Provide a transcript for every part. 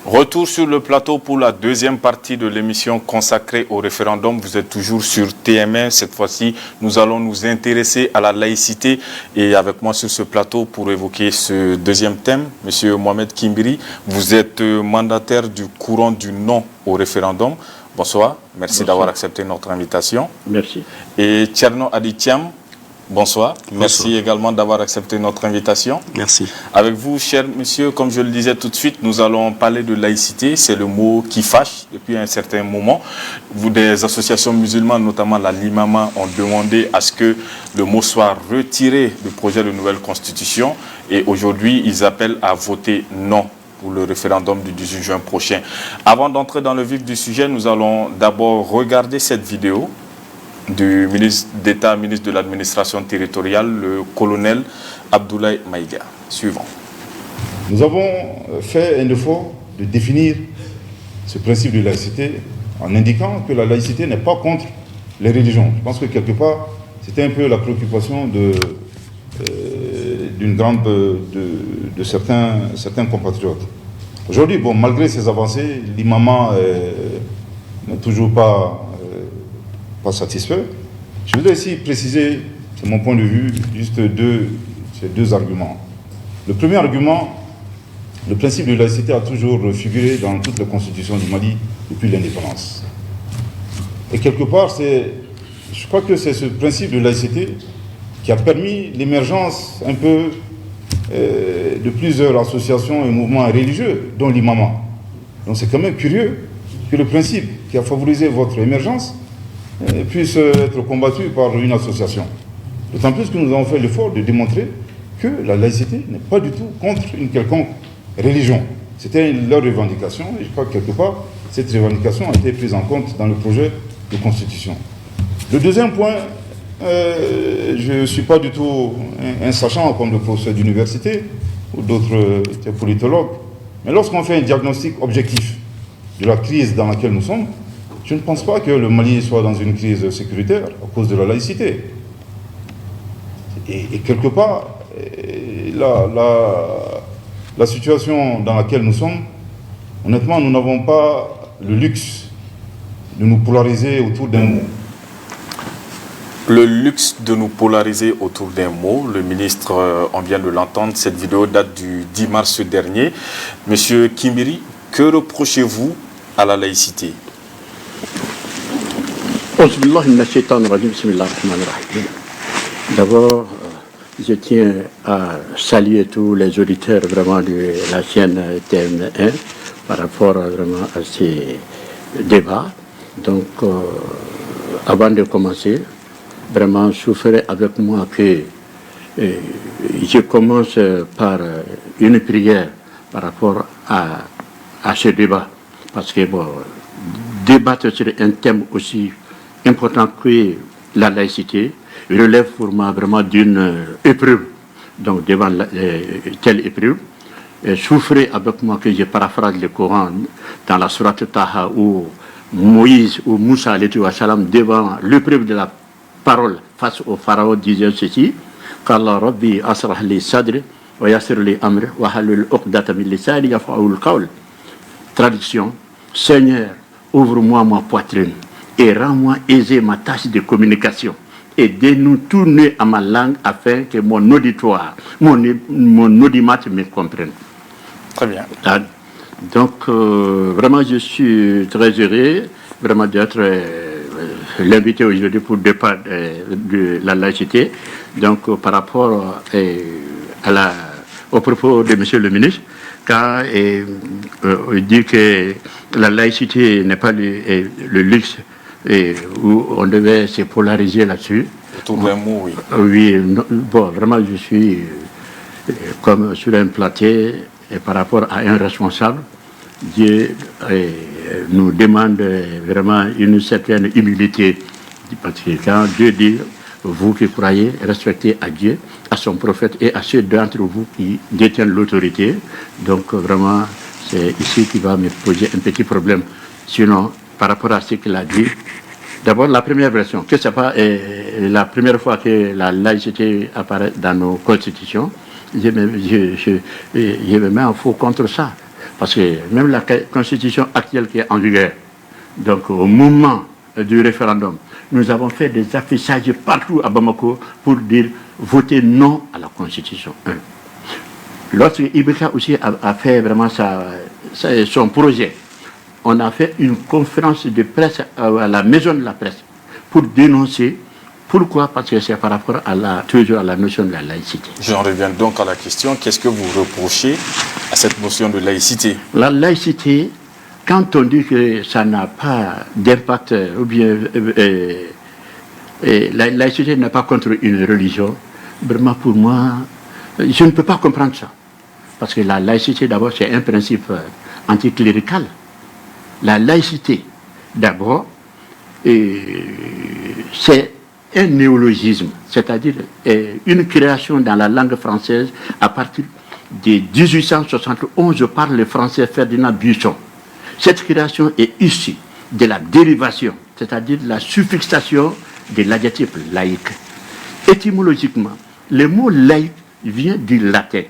Retour sur le plateau pour la deuxième partie de l'émission consacrée au référendum. Vous êtes toujours sur TM1. Cette fois-ci, nous allons nous intéresser à la laïcité. Et avec moi sur ce plateau pour évoquer ce deuxième thème, Monsieur Mohamed Kimbiri, vous êtes mandataire du courant du non au référendum. Bonsoir, merci d'avoir accepté notre invitation. Merci. Et Tcherno Aditiam, bonsoir. Merci également d'avoir accepté notre invitation. Merci. Avec vous, cher monsieur, comme je le disais tout de suite, nous allons parler de laïcité. C'est le mot qui fâche depuis un certain moment. Vous, des associations musulmanes, notamment la Limama, ont demandé à ce que le mot soit retiré du projet de nouvelle constitution. Et aujourd'hui, ils appellent à voter non pour le référendum du 18 juin prochain. Avant d'entrer dans le vif du sujet, nous allons d'abord regarder cette vidéo du ministre d'État, ministre de l'administration territoriale, le colonel Abdoulaye Maïga. Suivant. Nous avons fait un effort de définir ce principe de laïcité en indiquant que la laïcité n'est pas contre les religions. Je pense que quelque part, c'était un peu la préoccupation de certains compatriotes. Aujourd'hui, bon, malgré ces avancées, l'imam n'est toujours pas satisfait. Je voudrais ici préciser, c'est mon point de vue, juste ces deux arguments. Le premier argument, le principe de laïcité a toujours figuré dans toutes les constitutions du Mali depuis l'indépendance. Et quelque part, je crois que c'est ce principe de laïcité qui a permis l'émergence un peu de plusieurs associations et mouvements religieux, dont l'imama. Donc c'est quand même curieux que le principe qui a favorisé votre émergence puisse être combattu par une association. D'autant plus que nous avons fait l'effort de démontrer que la laïcité n'est pas du tout contre une quelconque religion. C'était leur revendication et je crois que quelque part, cette revendication a été prise en compte dans le projet de constitution. Le deuxième point, je ne suis pas du tout un sachant comme le professeur d'université ou d'autres politologues, mais lorsqu'on fait un diagnostic objectif de la crise dans laquelle nous sommes, je ne pense pas que le Mali soit dans une crise sécuritaire à cause de la laïcité. Et quelque part, la situation dans laquelle nous sommes, honnêtement, nous n'avons pas le luxe de nous polariser autour d'un mot. Le luxe de nous polariser autour d'un mot, le ministre, on vient de l'entendre, cette vidéo date du 10 mars dernier. Monsieur Kimbiri, que reprochez-vous à la laïcité? D'abord, je tiens à saluer tous les auditeurs vraiment de la chaîne TM1 par rapport vraiment à ces débats. Donc, avant de commencer, vraiment souffrez avec moi que je commence par une prière par rapport à ce débat. Parce que bon, débattre sur un thème aussi important que la laïcité relève pour moi vraiment d'une épreuve. Donc devant telle épreuve, souffrez avec moi que je paraphrase le Coran dans la sourate Taha où Moïse ou Moussa alayhi salam devant l'épreuve de la parole face au pharaon disait ceci: Qala Rabbi asrah li sadri wa yassir li amri wa halul uqdata min lisani yafqahul qawl. Traduction: Seigneur, ouvre-moi ma poitrine et rends-moi aisée ma tâche de communication. Aidez-nous tourner à ma langue afin que mon auditoire, mon audimate me comprenne. Très bien. Donc, vraiment, je suis très heureux vraiment d'être l'invité aujourd'hui pour débat de la laïcité. Donc, par rapport au propos de Monsieur le ministre, quand il dit que la laïcité n'est pas le luxe et où on devait se polariser là-dessus. Autour d'un mot, oui. Oui, bon, vraiment, je suis comme sur un plateau et par rapport à un responsable. Dieu nous demande vraiment une certaine humilité. Parce que quand Dieu dit, vous qui croyez, respectez à Dieu, à son prophète et à ceux d'entre vous qui détiennent l'autorité. Donc vraiment, c'est ici qui va me poser un petit problème. Sinon, par rapport à ce qu'il a dit, d'abord la première version, que ce n'est pas la première fois que la laïcité apparaît dans nos constitutions, je me mets en faux contre ça. Parce que même la constitution actuelle qui est en vigueur, donc au moment du référendum, nous avons fait des affichages partout à Bamako pour dire votez non à la constitution. Lorsque Ibeka aussi a fait vraiment son projet, on a fait une conférence de presse à la maison de la presse pour dénoncer. Pourquoi? Parce que c'est par rapport toujours à la notion de la laïcité. J'en reviens donc à la question, qu'est-ce que vous reprochez à cette notion de laïcité? La laïcité, quand on dit que ça n'a pas d'impact, ou bien la laïcité n'est pas contre une religion, vraiment pour moi, je ne peux pas comprendre ça. Parce que la laïcité, d'abord, c'est un principe anticlérical. La laïcité, d'abord, c'est un néologisme, c'est-à-dire une création dans la langue française à partir de 1871 par le français Ferdinand Buisson. Cette création est issue de la dérivation, c'est-à-dire la suffixation de l'adjectif laïque. Étymologiquement, le mot laïque vient du latin,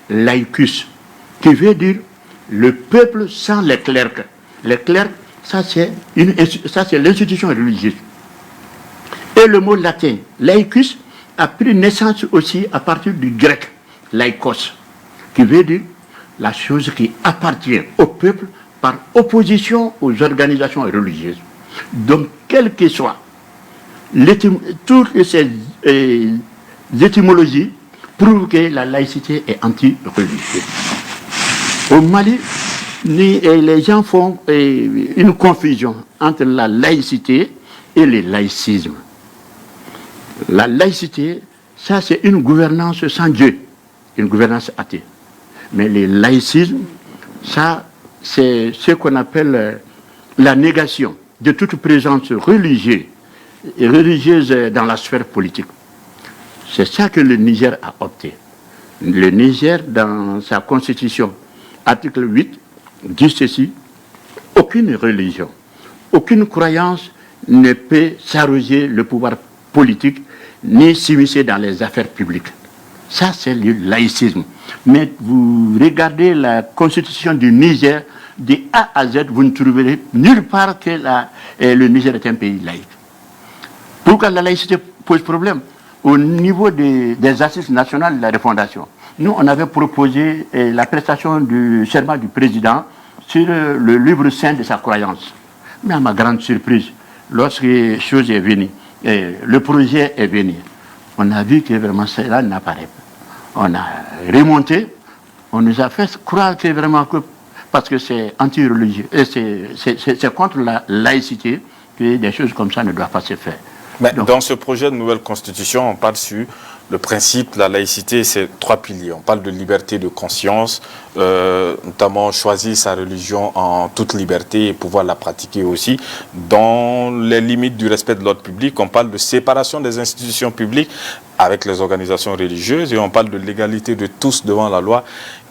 laicus, qui veut dire le peuple sans les clercs. Les clercs, ça c'est l'institution religieuse. Et le mot latin, laicus, a pris naissance aussi à partir du grec, laikos, qui veut dire la chose qui appartient au peuple par opposition aux organisations religieuses. Donc, quel que soit toutes ces étymologies prouvent que la laïcité est anti-religieuse. Au Mali, les gens font une confusion entre la laïcité et le laïcisme. La laïcité, ça c'est une gouvernance sans Dieu, une gouvernance athée. Mais le laïcisme, ça c'est ce qu'on appelle la négation de toute présence religieuse dans la sphère politique. C'est ça que le Niger a opté. Le Niger, dans sa constitution, article 8, dit ceci: aucune religion, aucune croyance ne peut s'arroger le pouvoir politique ni s'immiscer dans les affaires publiques. Ça, c'est le laïcisme. Mais vous regardez la constitution du Niger, de A à Z, vous ne trouverez nulle part que le Niger est un pays laïque. Pourquoi la laïcité pose problème? Au niveau des assises nationales de la refondation, nous, on avait proposé la prestation du serment du président sur le livre saint de sa croyance. Mais à ma grande surprise, lorsque chose est venue, le projet est venu, on a vu que vraiment cela n'apparaît pas. On a remonté, on nous a fait croire que vraiment, parce que c'est anti-religieux, et c'est contre la laïcité que des choses comme ça ne doivent pas se faire. Mais donc, dans ce projet de nouvelle constitution, on parle sur le principe, la laïcité, c'est 3 piliers. On parle de liberté de conscience, notamment choisir sa religion en toute liberté et pouvoir la pratiquer aussi. Dans les limites du respect de l'ordre public, on parle de séparation des institutions publiques avec les organisations religieuses et on parle de l'égalité de tous devant la loi.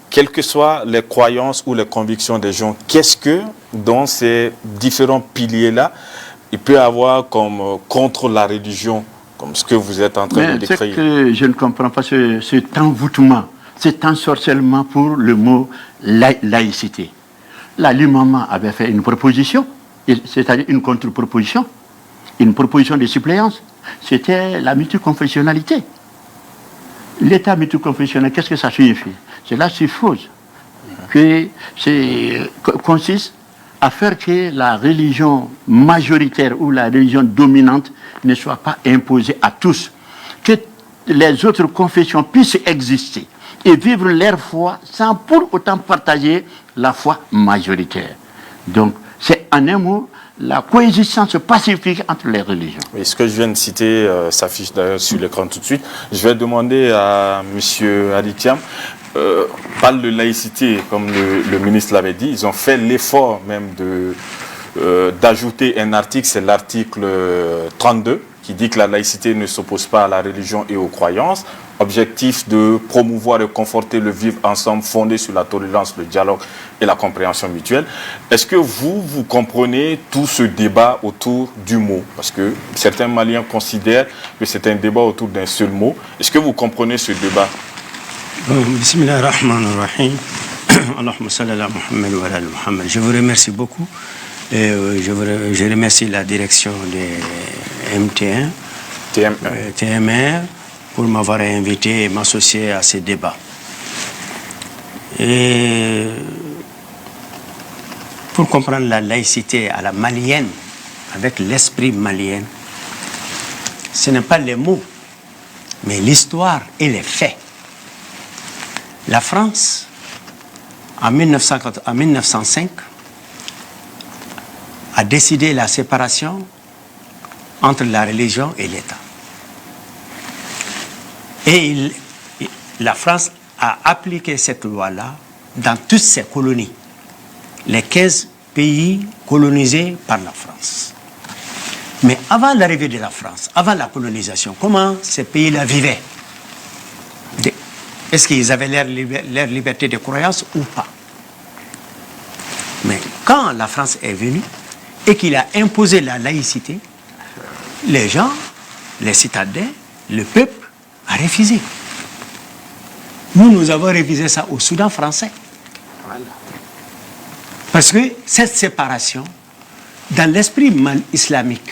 Quelles que soient les croyances ou les convictions des gens, qu'est-ce que, dans ces différents piliers-là, il peut avoir comme contre la religion, comme ce que vous êtes en train de décrire? Ce que je ne comprends pas, c'est cet envoûtement, cet ensorcellement pour le mot laïcité. Là, l'imam avait fait une proposition, c'est-à-dire une contre-proposition, une proposition de suppléance. C'était la multiconfessionnalité. L'état multiconfessionnel, qu'est-ce que ça signifie? Cela suppose que consiste à faire que la religion majoritaire ou la religion dominante ne soit pas imposée à tous, que les autres confessions puissent exister et vivre leur foi sans pour autant partager la foi majoritaire. Donc, c'est en un mot la coexistence pacifique entre les religions. Et ce que je viens de citer s'affiche d'ailleurs sur l'écran tout de suite. Je vais demander à M. Aditiam, parle de laïcité, comme le ministre l'avait dit. Ils ont fait l'effort même d'ajouter un article, c'est l'article 32, qui dit que la laïcité ne s'oppose pas à la religion et aux croyances. Objectif de promouvoir et conforter le vivre ensemble fondé sur la tolérance, le dialogue et la compréhension mutuelle. Est-ce que vous comprenez tout ce débat autour du mot? Parce que certains Maliens considèrent que c'est un débat autour d'un seul mot. Est-ce que vous comprenez ce débat? Bismillah ar-Rahman ar-Rahim. Allahumma salli ala Muhammad wa ala Muhammad. Je vous remercie beaucoup. Et je remercie la direction de MT1, TMR pour m'avoir invité et m'associer à ces débats. Et pour comprendre la laïcité à la malienne, avec l'esprit malien, ce n'est pas les mots, mais l'histoire et les faits. La France, en 1905, a décidé la séparation entre la religion et l'État. Et la France a appliqué cette loi-là dans toutes ses colonies, les 15 pays colonisés par la France. Mais avant l'arrivée de la France, avant la colonisation, comment ces pays-là vivaient? Est-ce qu'ils avaient leur liberté de croyance ou pas? Mais quand la France est venue et qu'il a imposé la laïcité, les gens, les citadins, le peuple a refusé. Nous avons refusé ça au Soudan français. Voilà. Parce que cette séparation, dans l'esprit islamique,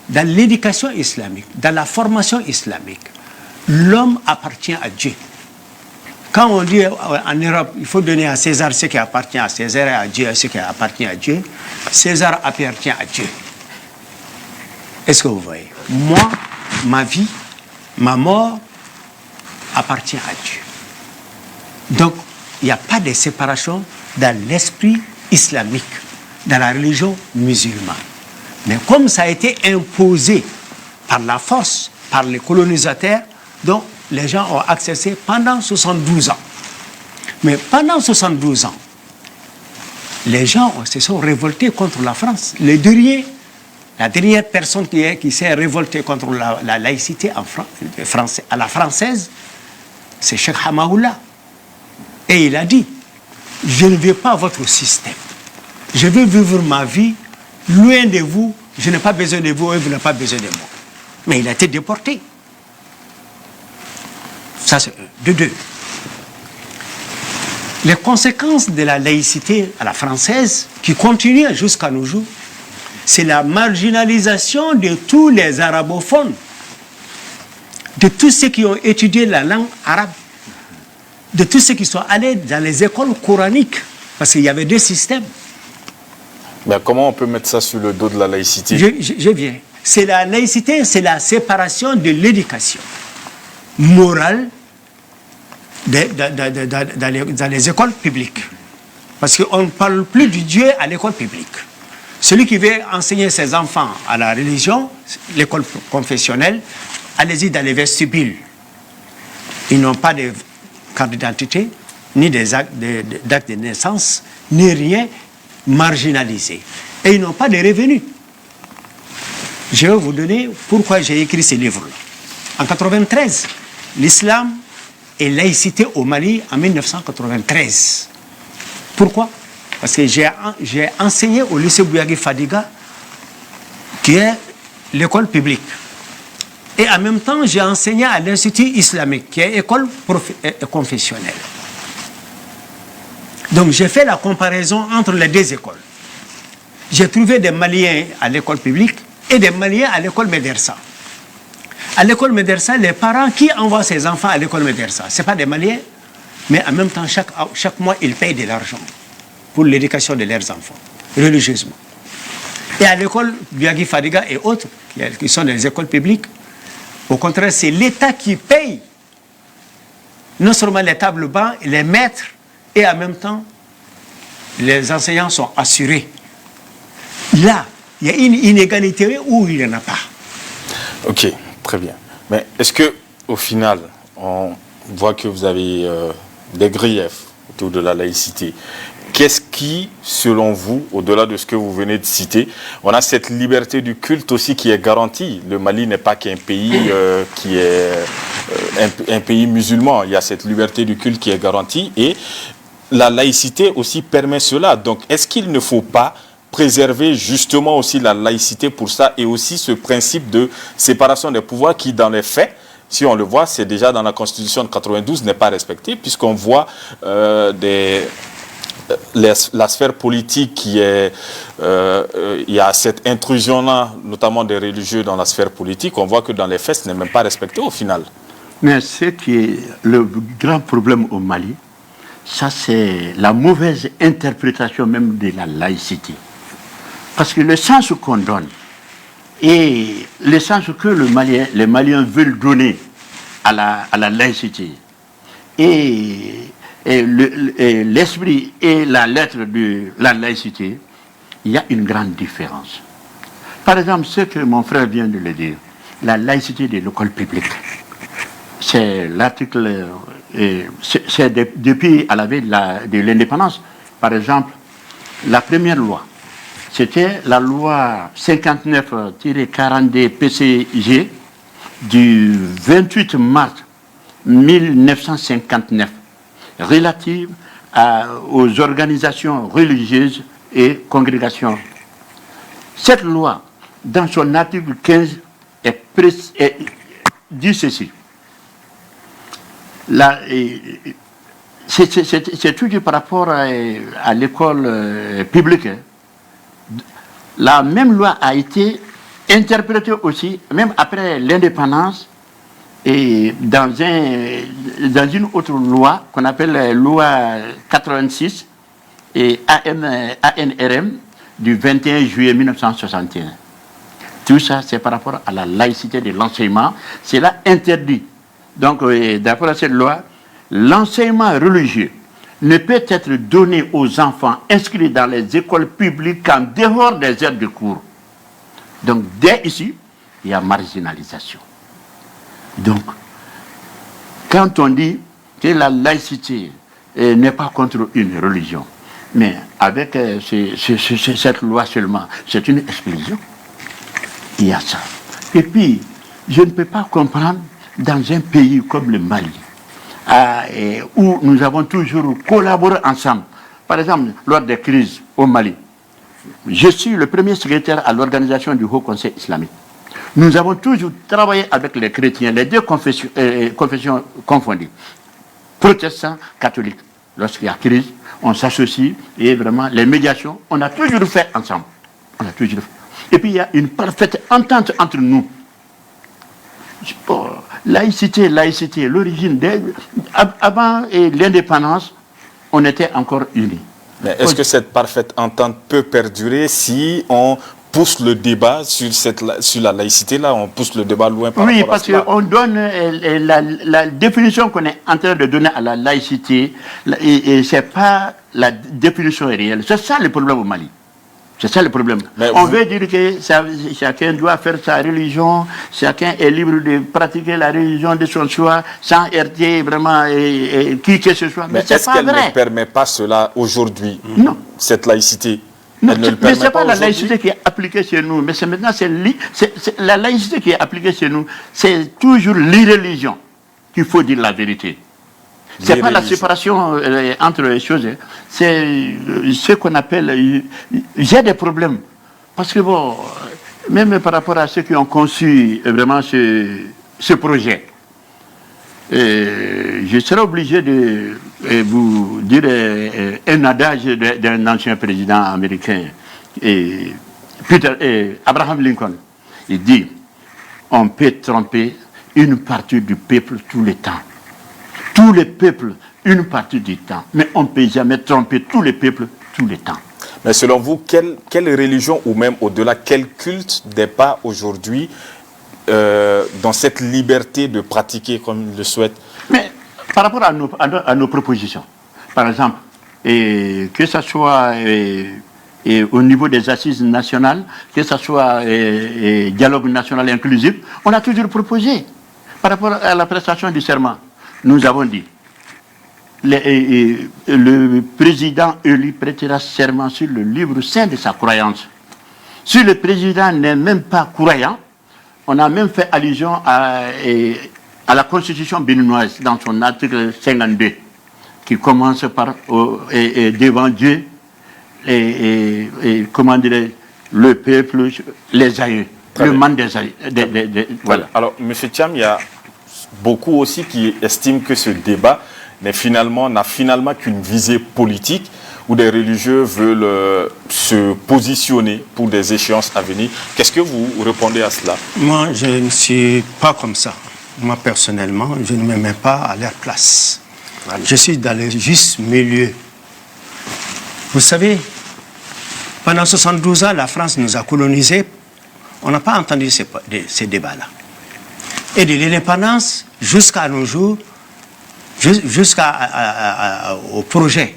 dans l'éducation islamique, dans la formation islamique, l'homme appartient à Dieu. Quand on dit en Europe, il faut donner à César ce qui appartient à César et à Dieu ce qui appartient à Dieu, César appartient à Dieu. Est-ce que vous voyez? Moi, ma vie, ma mort appartient à Dieu. Donc, il n'y a pas de séparation dans l'esprit islamique, dans la religion musulmane. Mais comme ça a été imposé par la force, par les colonisateurs, donc les gens ont accessé pendant 72 ans. Mais pendant 72 ans, les gens se sont révoltés contre la France. La dernière personne qui s'est révoltée contre la laïcité à la française, c'est Cheikh Hamaoula. Et il a dit, je ne veux pas votre système. Je veux vivre ma vie loin de vous. Je n'ai pas besoin de vous et vous n'avez pas besoin de moi. Mais il a été déporté. Ça, c'est de deux. Les conséquences de la laïcité à la française, qui continue jusqu'à nos jours, c'est la marginalisation de tous les arabophones, de tous ceux qui ont étudié la langue arabe, de tous ceux qui sont allés dans les écoles coraniques, parce qu'il y avait deux systèmes. Ben, comment on peut mettre ça sur le dos de la laïcité? Je viens. C'est la laïcité, c'est la séparation de l'éducation morale dans les écoles publiques. Parce qu'on ne parle plus du Dieu à l'école publique. Celui qui veut enseigner ses enfants à la religion, l'école confessionnelle, allez-y dans les vestibules. Ils n'ont pas de carte d'identité, ni des actes de naissance, ni rien, marginalisé. Et ils n'ont pas de revenus. Je vais vous donner pourquoi j'ai écrit ce livre-là. En 1993, l'islam et laïcité au Mali en 1993. Pourquoi? Parce que j'ai enseigné au lycée Bouyagui Fadiga, qui est l'école publique. Et en même temps, j'ai enseigné à l'Institut islamique, qui est école confessionnelle. Donc j'ai fait la comparaison entre les deux écoles. J'ai trouvé des Maliens à l'école publique et des Maliens à l'école Médersa. À l'école Médersa, les parents qui envoient ses enfants à l'école Médersa, ce n'est pas des Maliens, mais en même temps, chaque mois, ils payent de l'argent pour l'éducation de leurs enfants, religieusement. Et à l'école Biagui Fadiga et autres, qui sont des écoles publiques, au contraire, c'est l'État qui paye non seulement les tables bancs, les maîtres, et en même temps, les enseignants sont assurés. Là, il y a une inégalité où il n'y en a pas. Ok, très bien. Mais est-ce qu'au final, on voit que vous avez des griefs autour de la laïcité? Qu'est-ce qui, selon vous, au-delà de ce que vous venez de citer, on a cette liberté du culte aussi qui est garantie. Le Mali n'est pas qu'un pays qui est un pays musulman. Il y a cette liberté du culte qui est garantie et la laïcité aussi permet cela. Donc, est-ce qu'il ne faut pas préserver justement aussi la laïcité pour ça et aussi ce principe de séparation des pouvoirs qui, dans les faits, si on le voit, c'est déjà dans la Constitution de 92, n'est pas respecté puisqu'on voit des la sphère politique qui est... il y a cette intrusion-là, notamment des religieux dans la sphère politique, on voit que dans les faits, ce n'est même pas respecté au final. Mais ce qui est le grand problème au Mali, ça c'est la mauvaise interprétation même de la laïcité. Parce que le sens qu'on donne et le sens que les Maliens veulent donner à la laïcité et l'esprit et la lettre de la laïcité, il y a une grande différence. Par exemple, ce que mon frère vient de le dire, la laïcité de l'école publique. C'est l'article, depuis à la veille de l'indépendance. Par exemple, la première loi, c'était la loi 59-42 PCG du 28 mars 1959, relative aux organisations religieuses et congrégations. Cette loi, dans son article 15, dit ceci. C'est toujours par rapport à l'école publique. La même loi a été interprétée aussi, même après l'indépendance, et dans une autre loi qu'on appelle la loi 86 et ANRM du 21 juillet 1961. Tout ça, c'est par rapport à la laïcité de l'enseignement. C'est là interdit. Donc, d'après cette loi, l'enseignement religieux ne peut être donné aux enfants inscrits dans les écoles publiques qu'en dehors des heures de cours. Donc, dès ici, il y a marginalisation. Donc, quand on dit que la laïcité n'est pas contre une religion, mais avec cette loi seulement, c'est une exclusion. Il y a ça. Et puis, je ne peux pas comprendre dans un pays comme le Mali, où nous avons toujours collaboré ensemble. Par exemple, lors des crises au Mali, je suis le premier secrétaire à l'organisation du Haut Conseil islamique. Nous avons toujours travaillé avec les chrétiens, les deux confessions confondues, protestants, catholiques. Lorsqu'il y a crise, on s'associe et vraiment les médiations, on a toujours fait ensemble. On a toujours fait. Et puis il y a une parfaite entente entre nous. Laïcité, l'origine, avant l'indépendance, on était encore unis. Mais est-ce que cette parfaite entente peut perdurer si on pousse le débat sur la laïcité, là, on pousse le débat loin par rapport à cela? Oui, parce qu'on donne la définition qu'on est en train de donner à la laïcité, et ce n'est pas la définition réelle. C'est ça le problème au Mali. C'est ça le problème. On veut dire que chacun doit faire sa religion, chacun est libre de pratiquer la religion de son choix sans heurter vraiment qui que ce soit. Mais est-ce qu'elle ne permet pas cela aujourd'hui? Non. Cette laïcité? Non, mais ce n'est pas la laïcité qui est appliquée chez nous, mais c'est maintenant la laïcité qui est appliquée chez nous, c'est toujours l'irreligion qu'il faut dire la vérité. Ce n'est pas la séparation entre les choses, c'est ce qu'on appelle... J'ai des problèmes, parce que bon, même par rapport à ceux qui ont conçu vraiment ce projet, je serai obligé de vous dire un adage d'un ancien président américain, Abraham Lincoln. Il dit, on peut tromper une partie du peuple tout le temps. Tous les peuples, une partie du temps. Mais on ne peut jamais tromper tous les peuples tout le temps. Mais selon vous, quelle religion ou même au-delà, quel culte n'est pas aujourd'hui dans cette liberté de pratiquer comme il le souhaite? Mais par rapport à nos propositions, par exemple, que ce soit au niveau des assises nationales, que ce soit dialogue national inclusif, on a toujours proposé. Par rapport à la prestation du serment, nous avons dit, le président élu prêtera serment sur le livre saint de sa croyance. Si le président n'est même pas croyant, on a même fait allusion à la constitution béninoise dans son article 52, qui commence par devant Dieu, comment dire, le peuple, les aïeux, le monde des aïeux. Voilà. Alors, M. Thiam, il y a beaucoup aussi qui estiment que ce débat n'a finalement qu'une visée politique. où des religieux veulent se positionner pour des échéances à venir. Qu'est-ce que vous répondez à cela? Moi, je ne suis pas comme ça. Moi, personnellement, je ne me mets pas à leur place. Je suis dans le juste milieu. Vous savez, pendant 72 ans, la France nous a colonisés. On n'a pas entendu ces débats-là. Et de l'indépendance jusqu'à nos jours, jusqu'au projet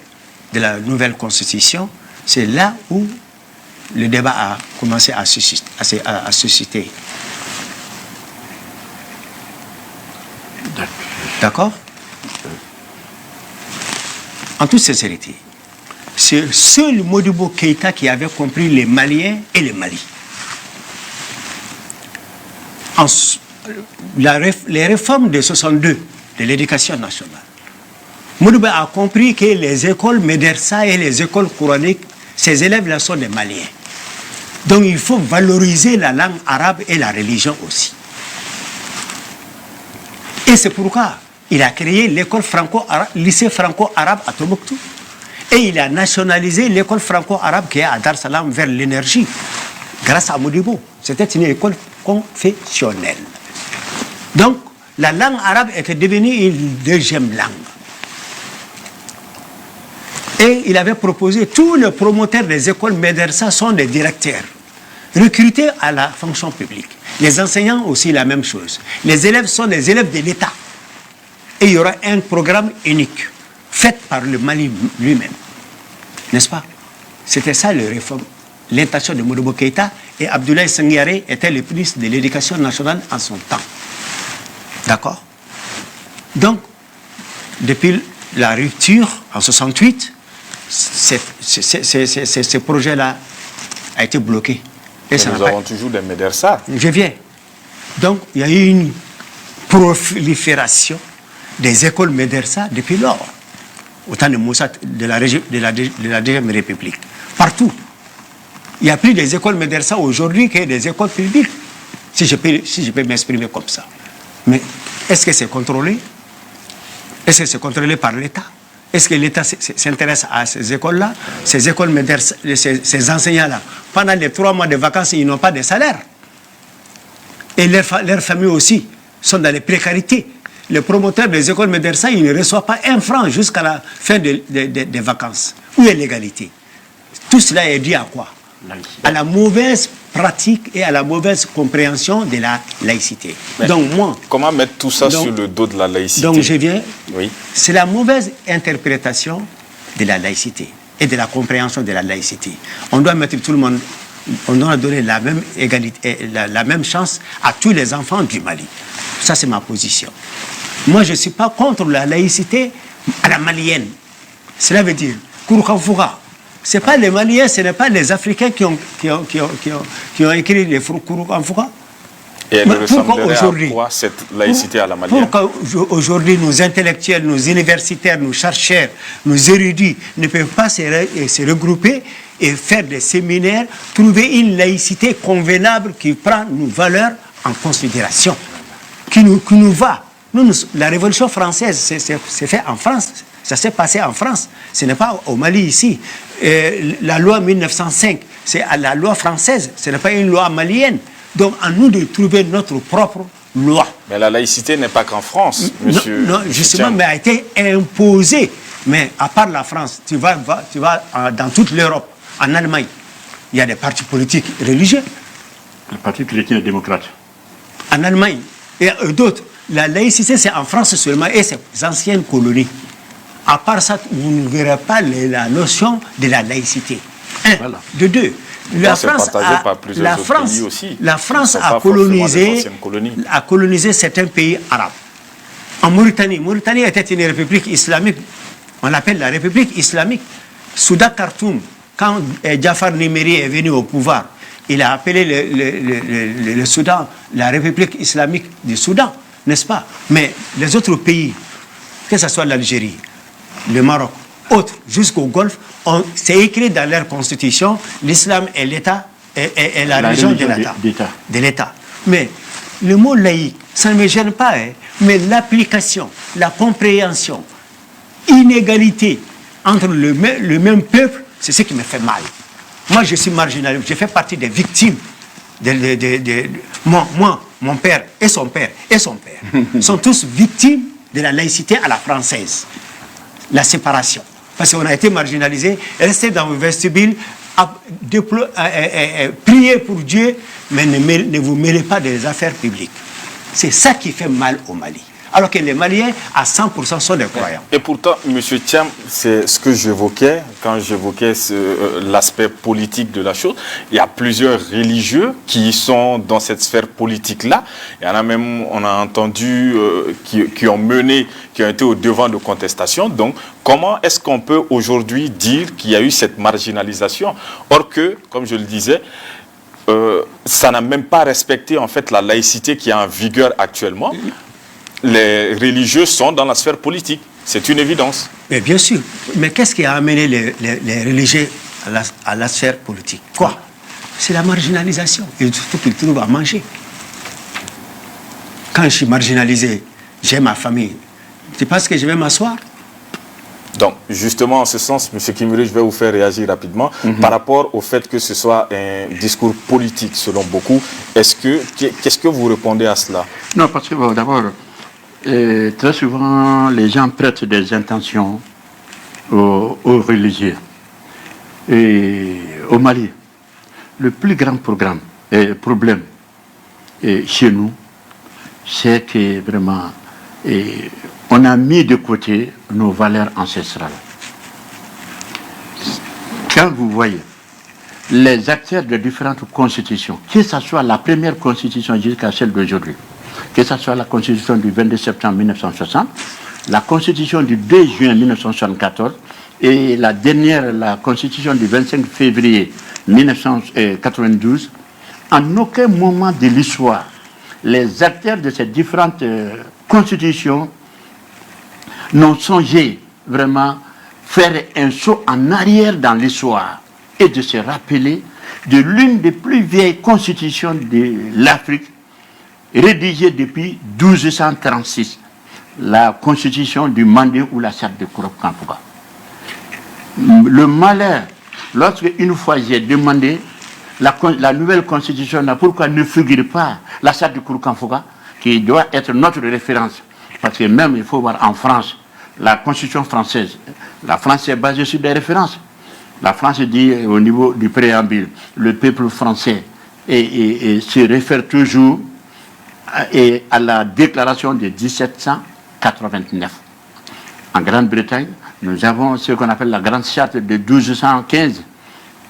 de la nouvelle constitution, c'est là où le débat a commencé à susciter. D'accord? En toute sincérité, c'est seul Modibo Keïta qui avait compris les Maliens et le Mali. Les réformes de 62 de l'éducation nationale, Modibo a compris que les écoles médersa et les écoles coraniques, ces élèves-là sont des Maliens. Donc il faut valoriser la langue arabe et la religion aussi. Et c'est pourquoi il a créé l'école franco-arabe, lycée franco-arabe à Tombouctou. Et il a nationalisé l'école franco-arabe qui est à Dar Salam vers l'énergie, grâce à Modibo. C'était une école confessionnelle. Donc, la langue arabe était devenue une deuxième langue. Et il avait proposé, tous les promoteurs des écoles médersa sont des directeurs, recrutés à la fonction publique. Les enseignants aussi, la même chose. Les élèves sont des élèves de l'État. Et il y aura un programme unique, fait par le Mali lui-même. N'est-ce pas? C'était ça le réforme, l'intention de Modibo Keïta, et Abdoulaye Sangaré était le ministre de l'Éducation nationale en son temps. D'accord? Donc, depuis la rupture en 68, ce projet-là a été bloqué. Et nous avons toujours des médersa. Je viens. Donc, il y a eu une prolifération des écoles médersa depuis lors, au temps de Moussa, de la deuxième République. Partout. Il n'y a plus des écoles médersa aujourd'hui que des écoles publiques, si je peux m'exprimer comme ça. Mais est-ce que c'est contrôlé? Est-ce que c'est contrôlé par l'État? Est-ce que l'État s'intéresse à ces écoles-là, ces écoles médersa, ces enseignants-là? Pendant les 3 mois de vacances, ils n'ont pas de salaire. Et leurs familles aussi sont dans les précarités. Les promoteurs des écoles médersa, ils ne reçoivent pas 1 franc jusqu'à la fin des vacances. Où est l'égalité? Tout cela est dû à quoi? À la mauvaise pratique et à la mauvaise compréhension de la laïcité. Donc moi, comment mettre tout ça sur le dos de la laïcité? Donc je viens. Oui. C'est la mauvaise interprétation de la laïcité et de la compréhension de la laïcité. On doit mettre tout le monde, on doit donner la même égalité, la même chance à tous les enfants du Mali. Ça c'est ma position. Moi je ne suis pas contre la laïcité à la malienne. Cela veut dire Kouroukanfoura. Ce n'est pas les Maliens, ce n'est pas les Africains qui ont écrit les Kouroukanfoura. Et elle ressemblerait à quoi cette laïcité à la malienne? Pourquoi aujourd'hui nos intellectuels, nos universitaires, nos chercheurs, nos érudits ne peuvent pas se regrouper et faire des séminaires, trouver une laïcité convenable qui prend nos valeurs en considération, qui nous va. La Révolution française, c'est fait en France. Ça s'est passé en France. Ce n'est pas au Mali ici. La loi 1905, c'est la loi française. Ce n'est pas une loi malienne. Donc, à nous de trouver notre propre loi. Mais la laïcité n'est pas qu'en France, monsieur. Non, justement, mais a été imposée. Mais à part la France, tu vas dans toute l'Europe, en Allemagne, il y a des partis politiques religieux. Le Parti chrétien démocrate. En Allemagne, et d'autres. La laïcité, c'est en France seulement et ses anciennes colonies. À part ça, vous ne verrez pas la notion de la laïcité. Un. Voilà. De deux, la France a colonisé certains pays arabes. En Mauritanie était une république islamique, on l'appelle la république islamique. Soudan Khartoum, quand Jafar Nimeri est venu au pouvoir, il a appelé le Soudan la république islamique du Soudan, n'est-ce pas? Mais les autres pays, que ce soit l'Algérie, le Maroc, autres, jusqu'au Golfe, c'est écrit dans leur constitution, l'islam est l'État, est la religion de l'État. Mais le mot laïque, ça ne me gêne pas, hein, mais l'application, la compréhension, inégalité, entre le même peuple, c'est ce qui me fait mal. Moi, je suis marginalisé, je fais partie des victimes. Mon père et son père sont tous victimes de la laïcité à la française. La séparation. Parce qu'on a été marginalisés, restés dans le vestibule, priez pour Dieu, mais ne vous mêlez pas des affaires publiques. C'est ça qui fait mal au Mali. Alors que les Maliens, à 100%, sont des croyants. Et pourtant, M. Thiam, c'est ce que j'évoquais, quand j'évoquais l'aspect politique de la chose. Il y a plusieurs religieux qui sont dans cette sphère politique-là. Il y en a même, on a entendu, qui ont été au devant de contestation. Donc, comment est-ce qu'on peut aujourd'hui dire qu'il y a eu cette marginalisation? Or que, comme je le disais, ça n'a même pas respecté en fait la laïcité qui est en vigueur actuellement. Les religieux sont dans la sphère politique. C'est une évidence. Mais bien sûr. Mais qu'est-ce qui a amené les religieux à la sphère politique? Quoi? C'est la marginalisation. Il faut qu'ils trouvent à manger. Quand je suis marginalisé, j'ai ma famille. Tu penses que je vais m'asseoir? Donc, justement, en ce sens, M. Kimure, je vais vous faire réagir rapidement. Par rapport au fait que ce soit un discours politique, selon beaucoup, qu'est-ce que vous répondez à cela? Non, parce que bon, d'abord, très souvent, les gens prêtent des intentions aux religieux. Et au Mali, le plus grand problème chez nous, c'est que vraiment, on a mis de côté nos valeurs ancestrales. Quand vous voyez les acteurs de différentes constitutions, que ce soit la première constitution jusqu'à celle d'aujourd'hui, que ce soit la constitution du 22 septembre 1960, la constitution du 2 juin 1974 et la dernière, la constitution du 25 février 1992, en aucun moment de l'histoire, les acteurs de ces différentes constitutions n'ont songé vraiment faire un saut en arrière dans l'histoire et de se rappeler de l'une des plus vieilles constitutions de l'Afrique, rédigée depuis 1236, la constitution du Mandé ou la charte de Kourou-Kanfouga. Le malheur, lorsque une fois j'ai demandé la nouvelle constitution, pourquoi ne figure pas la charte de Kourou-Kanfouga, qui doit être notre référence, parce que même il faut voir en France, la constitution française, la France est basée sur des références. La France dit au niveau du préambule, le peuple français se réfère toujours à la déclaration de 1789. En Grande-Bretagne, nous avons ce qu'on appelle la Grande Charte de 1215,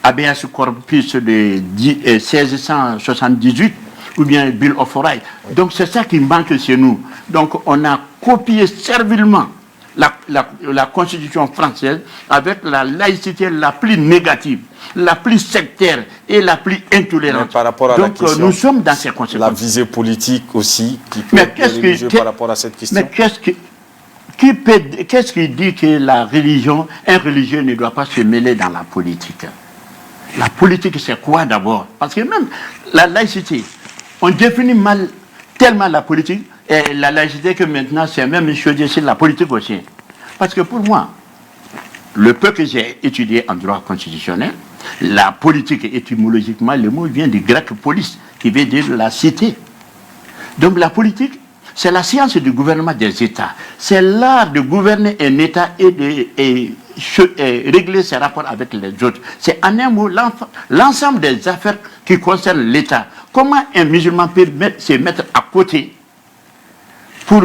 habeas corpus de 1678, ou bien Bill of Rights. Donc c'est ça qui manque chez nous. Donc on a copié servilement la constitution française avec la laïcité la plus négative, la plus sectaire et la plus intolérante. Mais par rapport à donc la question, nous sommes dans ces conséquences. La visée politique aussi, qui peut être religieux par rapport à cette question. Mais qu'est-ce qui dit que un religieux ne doit pas se mêler dans la politique? La politique, c'est quoi d'abord? Parce que même la laïcité, on définit mal tellement la politique et la laïcité que maintenant c'est même une chose, c'est la politique aussi. Parce que pour moi, le peu que j'ai étudié en droit constitutionnel, la politique étymologiquement, le mot vient du grec polis, qui veut dire la cité. Donc la politique, c'est la science du gouvernement des États. C'est l'art de gouverner un État et de régler ses rapports avec les autres. C'est en un mot l'ensemble des affaires qui concernent l'État. Comment un musulman peut se mettre à côté pour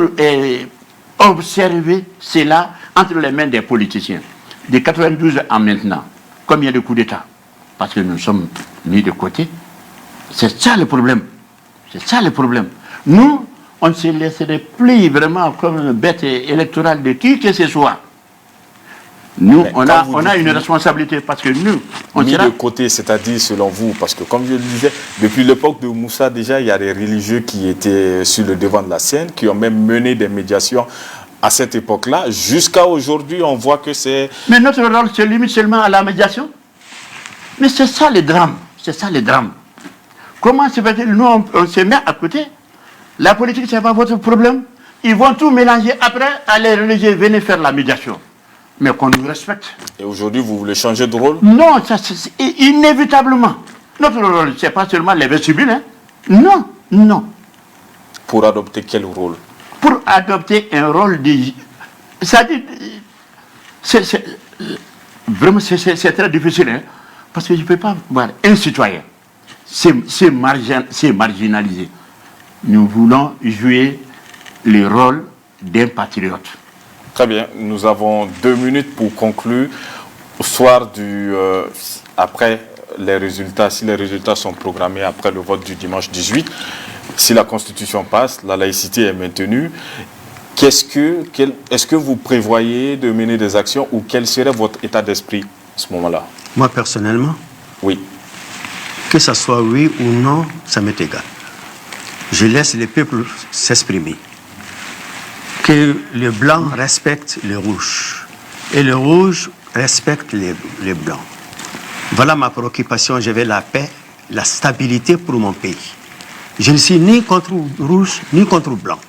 observer cela entre les mains des politiciens? De 92 à maintenant, combien de coups d'État? Parce que nous sommes mis de côté. C'est ça le problème. C'est ça le problème. Nous, on ne se laisserait plus vraiment comme une bête électorale de qui que ce soit. Nous, on a une responsabilité parce que nous, on mis de côté, c'est-à-dire selon vous, parce que comme je le disais, depuis l'époque de Moussa, déjà, il y a des religieux qui étaient sur le devant de la scène, qui ont même mené des médiations à cette époque-là. Jusqu'à aujourd'hui, on voit que c'est... Mais notre rôle se limite seulement à la médiation. Mais c'est ça le drame. C'est ça le drame. Comment se fait-il? Nous, on se met à côté. La politique, ce n'est pas votre problème. Ils vont tout mélanger. Après, les religieux, venez faire la médiation. mais qu'on nous respecte. Et aujourd'hui, vous voulez changer de rôle? Non, ça, c'est inévitablement. Notre rôle, ce n'est pas seulement les vestibules. Hein. Non, non. Pour adopter quel rôle? Pour adopter un rôle de... C'est-à-dire, vraiment, c'est très difficile. Hein, parce que je ne peux pas voir un citoyen. C'est marginalisé. Nous voulons jouer le rôle d'un patriote. Très bien. Nous avons 2 minutes pour conclure. Au soir après les résultats, si les résultats sont programmés après le vote du dimanche 18, si la Constitution passe, la laïcité est maintenue. Est-ce que vous prévoyez de mener des actions ou quel serait votre état d'esprit à ce moment-là? Moi, personnellement, oui. Que ce soit oui ou non, ça m'est égal. Je laisse le peuple s'exprimer. Que le blanc respecte le rouge et le rouge respecte les blancs. Voilà ma préoccupation. Je veux la paix, la stabilité pour mon pays. Je ne suis ni contre rouge ni contre blanc.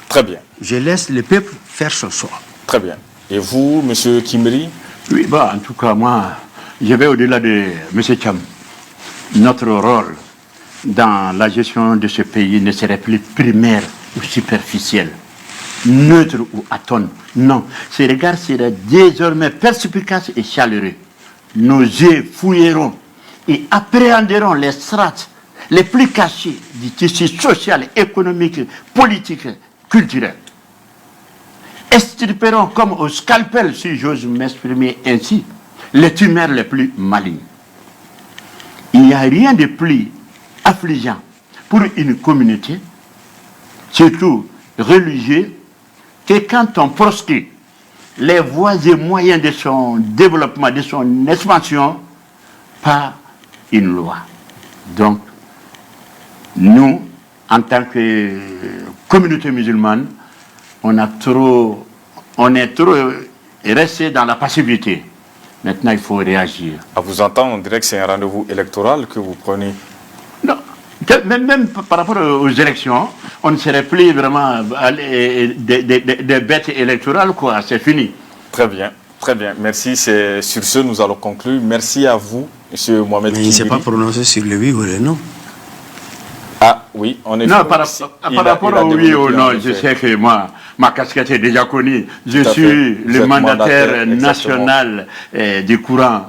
Très bien. Je laisse le peuple faire son choix. Très bien. Et vous, M. Kimri? Oui, en tout cas, moi, je vais au-delà de M. Cham. Notre rôle dans la gestion de ce pays ne serait plus primaire ou superficiel, neutre ou atone. Non, ce regard serait désormais perspicace et chaleureux. Nos yeux fouilleront et appréhenderont les strates les plus cachées du tissu social, économique, politique, culturel. Extirperont comme au scalpel, si j'ose m'exprimer ainsi, les tumeurs les plus malignes. Il n'y a rien de plus affligeant pour une communauté, surtout religieuse, que quand on proscrit les voies et moyens de son développement, de son expansion, par une loi. Donc, nous, en tant que communauté musulmane, on est trop resté dans la passivité. Maintenant, il faut réagir. À vous entendre, on dirait que c'est un rendez-vous électoral que vous prenez. Non, même par rapport aux élections, on ne serait plus vraiment des bêtes électorales, quoi. C'est fini. Très bien, très bien. Merci. Sur ce, nous allons conclure. Merci à vous, M. Mohamed Kimbiri. Mais il ne s'est pas prononcé sur le oui ou le non. Ah oui, on est... Non, par rapport au oui ou non, je sais que moi, ma casquette est déjà connue. Je suis le mandataire national du courant.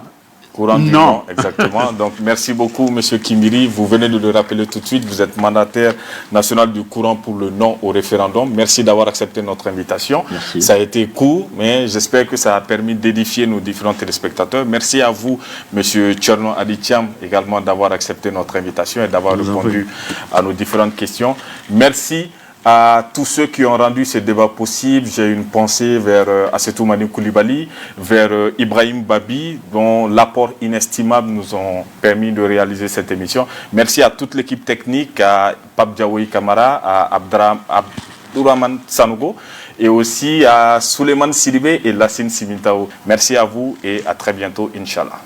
Courant du non, exactement. Donc, merci beaucoup, M. Kimbiri. Vous venez de le rappeler tout de suite. Vous êtes mandataire national du courant pour le non au référendum. Merci d'avoir accepté notre invitation. Merci. Ça a été court, mais j'espère que ça a permis d'édifier nos différents téléspectateurs. Merci à vous, M. Tcherno Aditiam, également d'avoir accepté notre invitation et d'avoir répondu à nos différentes questions. Merci à tous ceux qui ont rendu ce débat possible. J'ai une pensée vers Assetou Mani Koulibaly, vers Ibrahim Babi, dont l'apport inestimable nous ont permis de réaliser cette émission. Merci à toute l'équipe technique, à Pape Diawoyi Kamara, à Abdourahman Sanogo et aussi à Souleymane Sidibé et Lassine Simintao. Merci à vous et à très bientôt, Inch'Allah.